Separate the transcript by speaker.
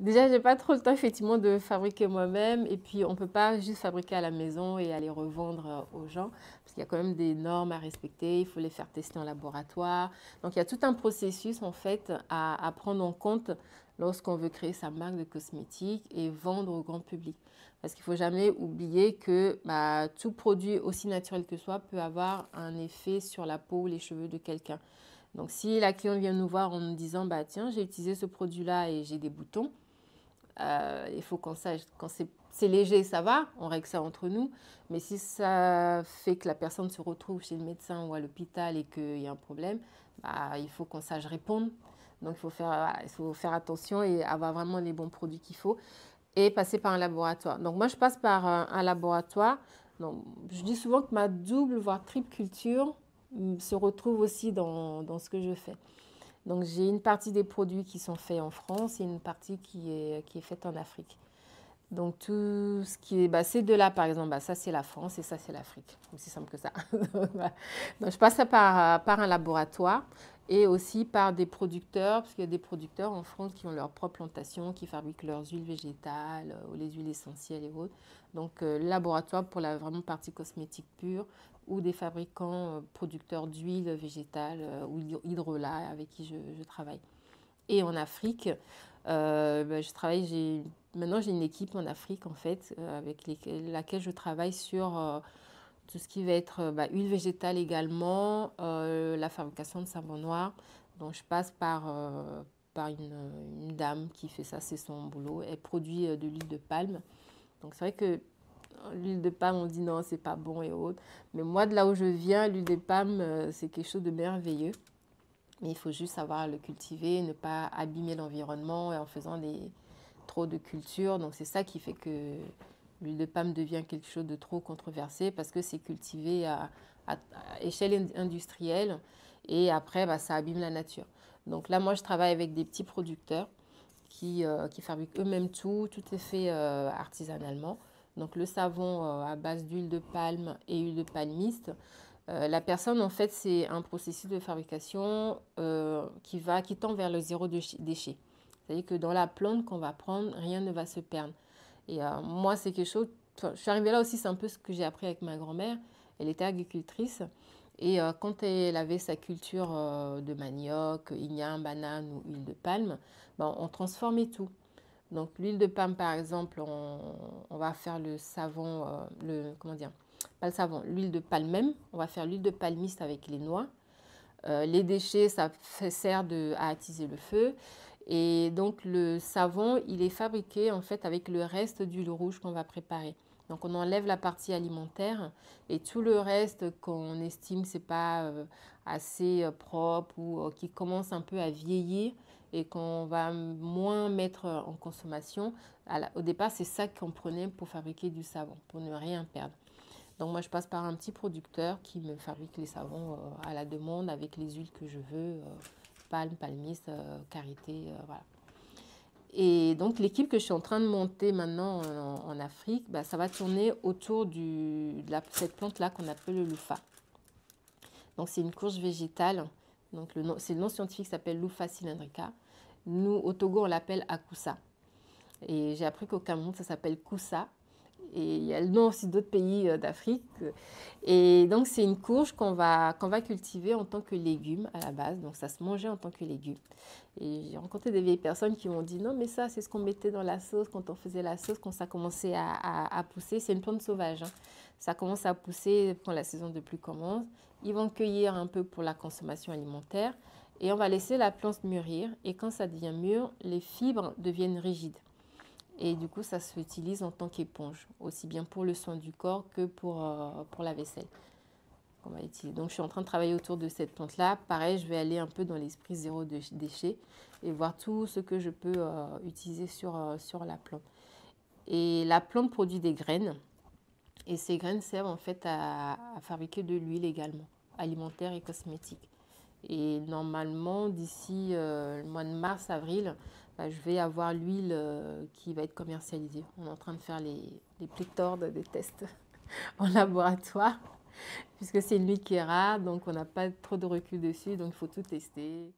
Speaker 1: Déjà, j'ai pas trop le temps effectivement de fabriquer moi-même et puis on peut pas juste fabriquer à la maison et aller revendre aux gens parce qu'il y a quand même des normes à respecter, il faut les faire tester en laboratoire. Donc il y a tout un processus en fait à prendre en compte lorsqu'on veut créer sa marque de cosmétiques et vendre au grand public. Parce qu'il faut jamais oublier que bah, tout produit, aussi naturel que soit, peut avoir un effet sur la peau ou les cheveux de quelqu'un. Donc si la cliente vient nous voir en nous disant bah tiens j'ai utilisé ce produit-là et j'ai des boutons, il faut qu'on sache, quand c'est léger, ça va, on règle ça entre nous. Mais si ça fait que la personne se retrouve chez le médecin ou à l'hôpital et qu'il y a un problème, bah, il faut qu'on sache répondre. Donc il faut faire attention et avoir vraiment les bons produits qu'il faut et passer par un laboratoire. Donc moi, je passe par un laboratoire. Donc, je dis souvent que ma double, voire triple culture se retrouve aussi dans ce que je fais. Donc j'ai une partie des produits qui sont faits en France et une partie qui est faite en Afrique. Donc tout ce qui est, bah, ces deux-là par exemple, bah, ça c'est la France et ça c'est l'Afrique. Aussi simple que ça. Donc je passe par un laboratoire et aussi par des producteurs, parce qu'il y a des producteurs en France qui ont leur propre plantation, qui fabriquent leurs huiles végétales ou les huiles essentielles et autres. Donc le laboratoire pour la vraiment partie cosmétique pure ou des fabricants producteurs d'huiles végétales ou hydrolat avec qui je travaille. Et en Afrique, bah, maintenant j'ai une équipe en Afrique en fait, avec laquelle je travaille sur tout ce qui va être bah, huile végétale également, la fabrication de savon noir. Donc je passe par une dame qui fait ça, c'est son boulot. Elle produit de l'huile de palme. Donc c'est vrai que l'huile de palme, on dit non, c'est pas bon et autres. Mais moi, de là où je viens, l'huile de palme, c'est quelque chose de merveilleux. Mais il faut juste savoir le cultiver, ne pas abîmer l'environnement en faisant trop de culture. Donc c'est ça qui fait que l'huile de palme devient quelque chose de trop controversé parce que c'est cultivé à échelle industrielle et après bah, ça abîme la nature. Donc là moi je travaille avec des petits producteurs qui fabriquent eux-mêmes tout est fait artisanalement. Donc le savon à base d'huile de palme et huile de palmiste. La personne, en fait, c'est un processus de fabrication qui tend vers le zéro déchet. C'est-à-dire que dans la plante qu'on va prendre, rien ne va se perdre. Et moi, c'est quelque chose... Enfin, je suis arrivée là aussi, c'est un peu ce que j'ai appris avec ma grand-mère. Elle était agricultrice. Et quand elle avait sa culture de manioc, igname, banane ou huile de palme, ben, on transformait tout. Donc l'huile de palme, par exemple, on va faire le savon, comment dire, pas le savon, l'huile de palme même. On va faire l'huile de palmiste avec les noix. Les déchets, ça sert à attiser le feu. Et donc le savon, il est fabriqué en fait avec le reste d'huile rouge qu'on va préparer. Donc on enlève la partie alimentaire et tout le reste qu'on estime c'est pas assez propre ou qui commence un peu à vieillir et qu'on va moins mettre en consommation. Au départ, c'est ça qu'on prenait pour fabriquer du savon, pour ne rien perdre. Donc moi, je passe par un petit producteur qui me fabrique les savons à la demande avec les huiles que je veux, palme, palmiste, karité, voilà. Et donc l'équipe que je suis en train de monter maintenant en Afrique, bah, ça va tourner autour cette plante-là qu'on appelle le louffa. Donc c'est une courge végétale, donc c'est le nom scientifique qui s'appelle Louffa cylindrica. Nous, au Togo, on l'appelle akusa. Et j'ai appris qu'au Cameroun, ça s'appelle koussa. Et il y a le nom aussi d'autres pays d'Afrique. Et donc, c'est une courge qu'on va cultiver en tant que légume à la base. Donc, ça se mangeait en tant que légume. Et j'ai rencontré des vieilles personnes qui m'ont dit non, mais ça, c'est ce qu'on mettait dans la sauce quand on faisait la sauce, quand ça commençait à pousser. C'est une plante sauvage. Hein. Ça commence à pousser quand la saison de pluie commence. Ils vont cueillir un peu pour la consommation alimentaire. Et on va laisser la plante mûrir. Et quand ça devient mûr, les fibres deviennent rigides. Et du coup, ça s'utilise en tant qu'éponge, aussi bien pour le soin du corps que pour la vaisselle. On va utiliser. Donc, je suis en train de travailler autour de cette plante-là. Pareil, je vais aller un peu dans l'esprit zéro déchet et voir tout ce que je peux utiliser sur la plante. Et la plante produit des graines. Et ces graines servent en fait à fabriquer de l'huile également, alimentaire et cosmétique. Et normalement, d'ici le mois de mars-avril, bah, je vais avoir l'huile qui va être commercialisée. On est en train de faire les pléthores des tests en laboratoire, puisque c'est une huile qui est rare, donc on n'a pas trop de recul dessus, donc il faut tout tester.